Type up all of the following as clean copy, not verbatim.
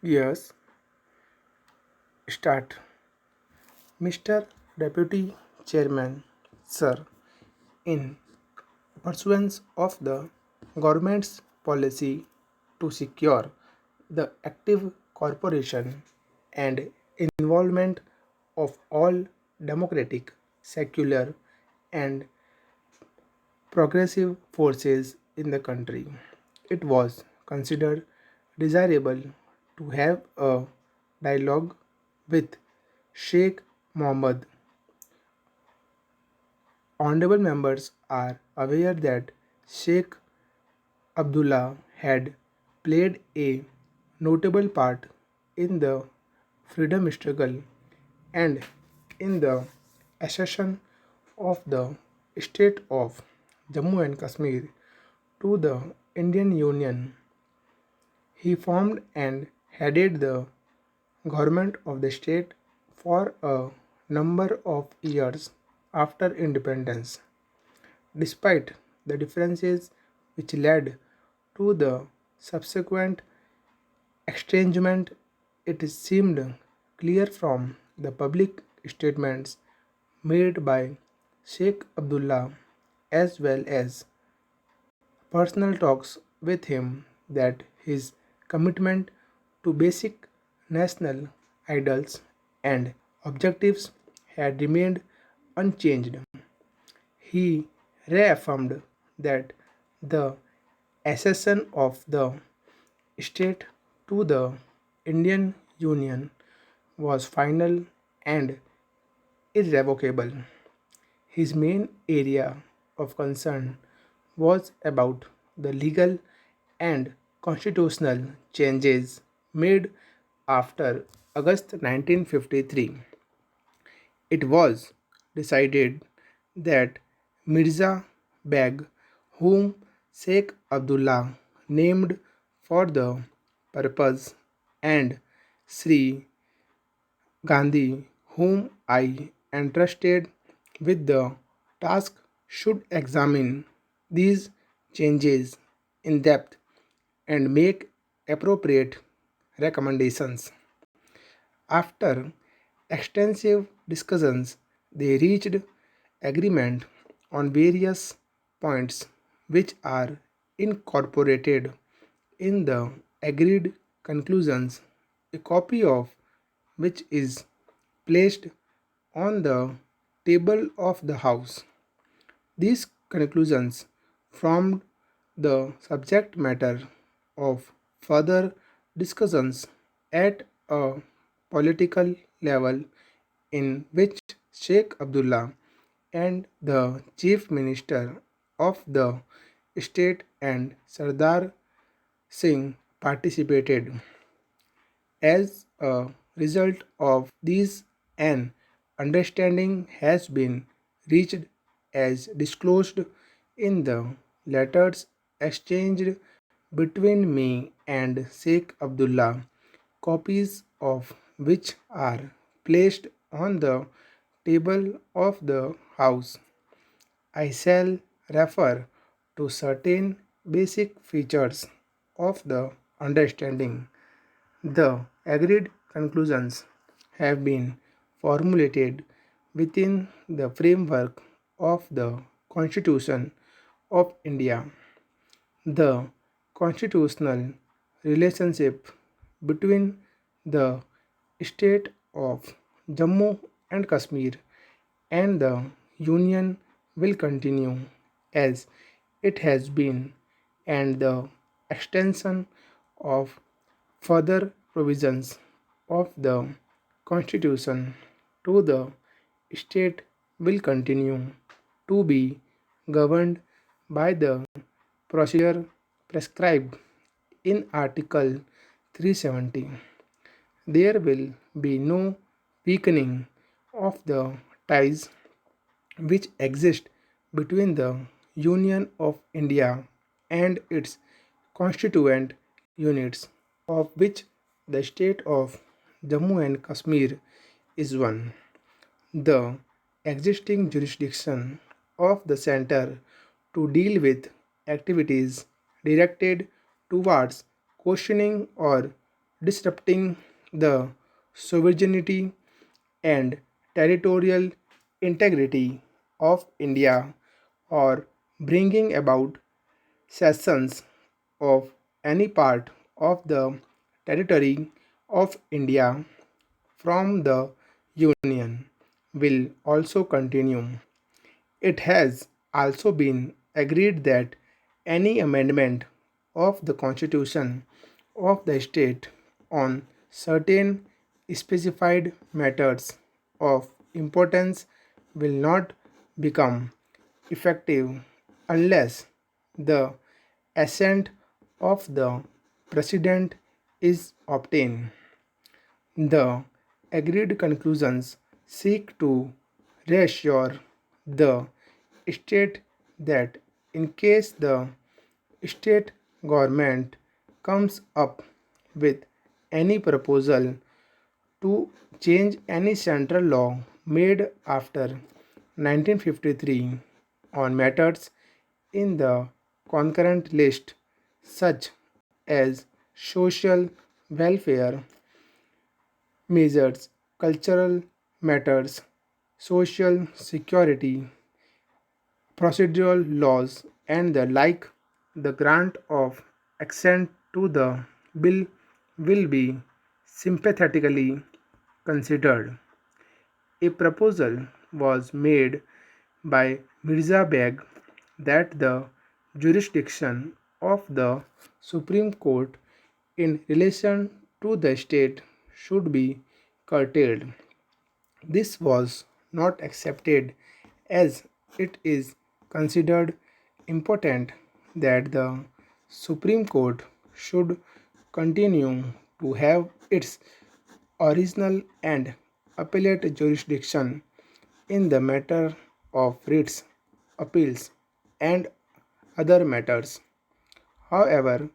Yes, start. Mr. Deputy Chairman, Sir, in pursuance of the government's policy to secure the active cooperation and involvement of all democratic, secular, and progressive forces in the country, it was considered desirable to have a dialogue with Sheikh Mohammed. Honorable members are aware that Sheikh Abdullah had played a notable part in the freedom struggle and in the accession of the state of Jammu and Kashmir to the Indian Union. He formed and headed the government of the state for a number of years after independence. Despite the differences which led to the subsequent estrangement, it seemed clear from the public statements made by Sheikh Abdullah as well as personal talks with him that his commitment to basic national ideals and objectives had remained unchanged. He reaffirmed that the accession of the state to the Indian Union was final and irrevocable. His main area of concern was about the legal and constitutional changes made after August 1953. It was decided that Mirza Beg, whom Sheikh Abdullah named for the purpose, and Sri Gandhi, whom I entrusted with the task, should examine these changes in depth and make appropriate recommendations. After extensive discussions, they reached agreement on various points which are incorporated in the agreed conclusions, a copy of which is placed on the table of the House. These conclusions formed the subject matter of further discussions at a political level in which Sheikh Abdullah and the Chief Minister of the state and Sardar Singh participated. As a result of these, an understanding has been reached as disclosed in the letters exchanged between me and Sheikh Abdullah, copies of which are placed on the table of the House. I shall refer to certain basic features of the understanding. The agreed conclusions have been formulated within the framework of the Constitution of India. The constitutional relationship between the state of Jammu and Kashmir and the Union will continue as it has been, and the extension of further provisions of the Constitution to the state will continue to be governed by the procedure prescribed in Article 370. There will be no weakening of the ties which exist between the Union of India and its constituent units, of which the state of Jammu and Kashmir is one. The existing jurisdiction of the center to deal with activities directed towards questioning or disrupting the sovereignty and territorial integrity of India or bringing about cessions of any part of the territory of India from the Union will also continue. It has also been agreed that any amendment of the Constitution of the state on certain specified matters of importance will not become effective unless the assent of the President is obtained. The agreed conclusions seek to reassure the state that in case the state government comes up with any proposal to change any central law made after 1953 on matters in the concurrent list, such as social welfare measures, cultural matters, social security, procedural laws, and the like, the grant of assent to the bill will be sympathetically considered. A proposal was made by Mirza Beg that the jurisdiction of the Supreme Court in relation to the state should be curtailed. This was not accepted as it is considered important that the Supreme Court should continue to have its original and appellate jurisdiction in the matter of writs, appeals, and other matters. However,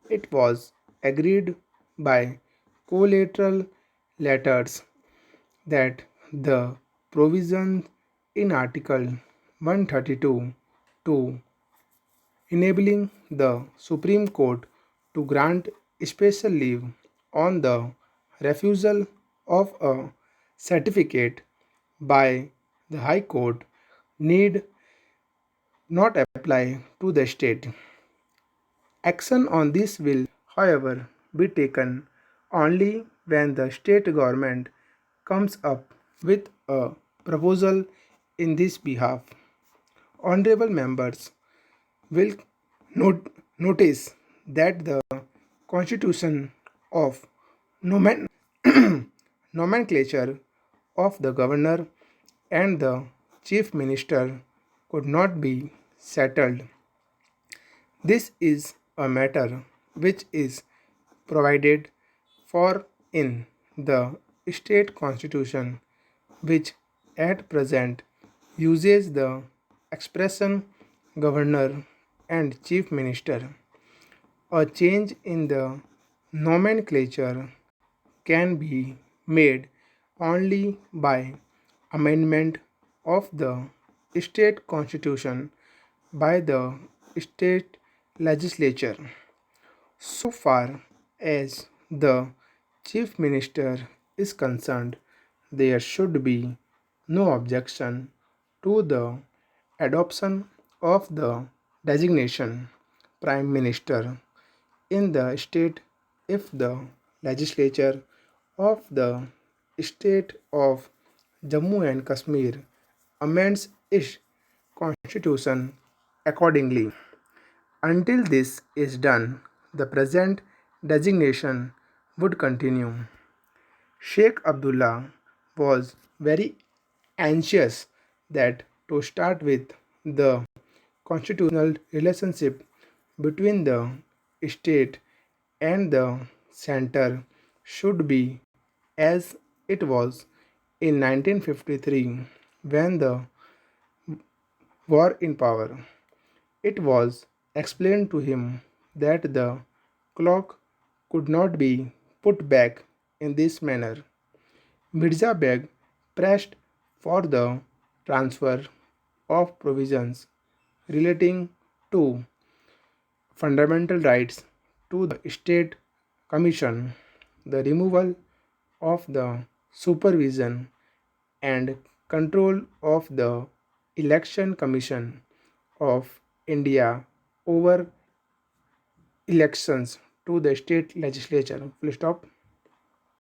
it was agreed by collateral letters that the provision in Article 132 to enabling the Supreme Court to grant special leave on the refusal of a certificate by the High Court need not apply to the state. Action on this will, however, be taken only when the state government comes up with a proposal in this behalf. Honorable members will notice that the constitution of nomen- nomenclature of the governor and the chief minister could not be settled. This is a matter which is provided for in the state constitution, which at present uses the expression governor and chief minister. A change in the nomenclature can be made only by amendment of the state constitution by the state legislature. So far as the chief minister is concerned, there should be no objection to the adoption of the designation prime minister in the state if the legislature of the state of Jammu and Kashmir amends its constitution accordingly. Until this is done, the present designation would continue. Sheikh Abdullah was very anxious that to start with the constitutional relationship between the state and the center should be as it was in 1953 when the war in power. It was explained to him that the clock could not be put back in this manner. Mirza Beg pressed for the transfer of provisions relating to fundamental rights to the State Commission, the removal of the supervision and control of the Election Commission of India over elections to the state legislature. Full stop.